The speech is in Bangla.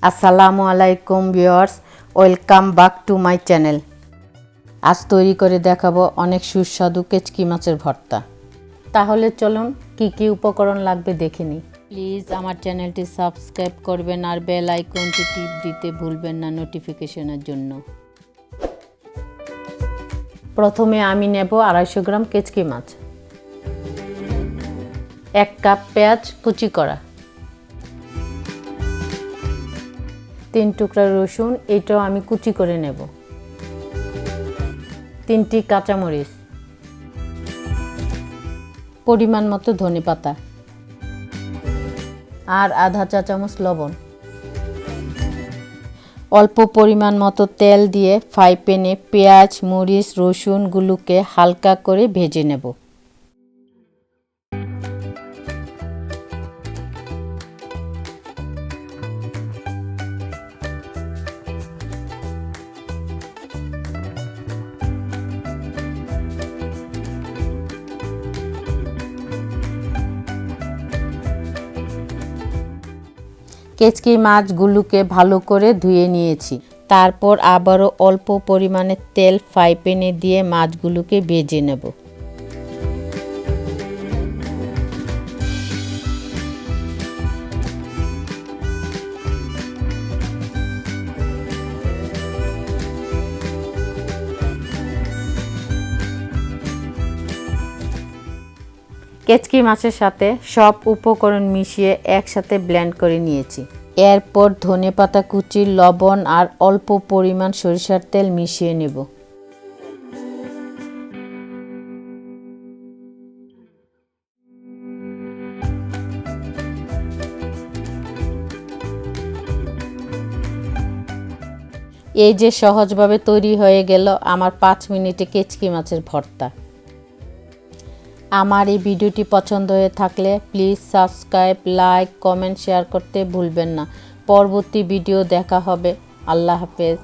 আসসালামু আলাইকুম viewers, welcome back to my channel. আজ তৈরি করে দেখাবো অনেক সুস্বাদু কেচকি মাছের ভর্তা। তাহলে চলুন কি কি উপকরণ লাগবে দেখে নিই। প্লিজ আমার চ্যানেলটি সাবস্ক্রাইব করবেন আর বেল আইকনটি টিপ দিতে ভুলবেন না নোটিফিকেশনের জন্য। প্রথমে আমি নেব 250 গ্রাম কেচকি মাছ, 1 কাপ পেঁয়াজ কুচি করা, 3 টুকরা রসুন, এটাও আমি কুচি করে নেব, 3টি কাঁচামরিচ, পরিমাণ মতো ধনেপাতা আর আধা চা চামচ লবণ। অল্প পরিমাণ মতো তেল দিয়ে ফ্রাই প্যানে পেঁয়াজ, মরিচ, রসুনগুলোকে হালকা করে ভেজে নেব। কেচকি মাছগুলোকে ভালো করে ধুয়ে নিয়েছি। তারপর আবারও অল্প পরিমাণে তেল ফ্রাই প্যানে দিয়ে মাছগুলোকে ভেজে নেব। কেচকি মাছের সাথে সব উপকরণ মিশিয়ে একসাথে ব্লেন্ড করে নিয়েছি। এরপর ধনেপাতা কুচি, লবণ আর অল্প পরিমাণ সরিষার তেল মিশিয়ে নেব। এই যে সহজভাবে তৈরি হয়ে গেল আমার 5 মিনিটে কেচকি মাছের ভর্তা। আমার এই ভিডিওটি পছন্দ হয়ে থাকলে please subscribe, like, comment, share করতে ভুলবেন না। পরবর্তী ভিডিও দেখা হবে। আল্লাহ হাফেজ।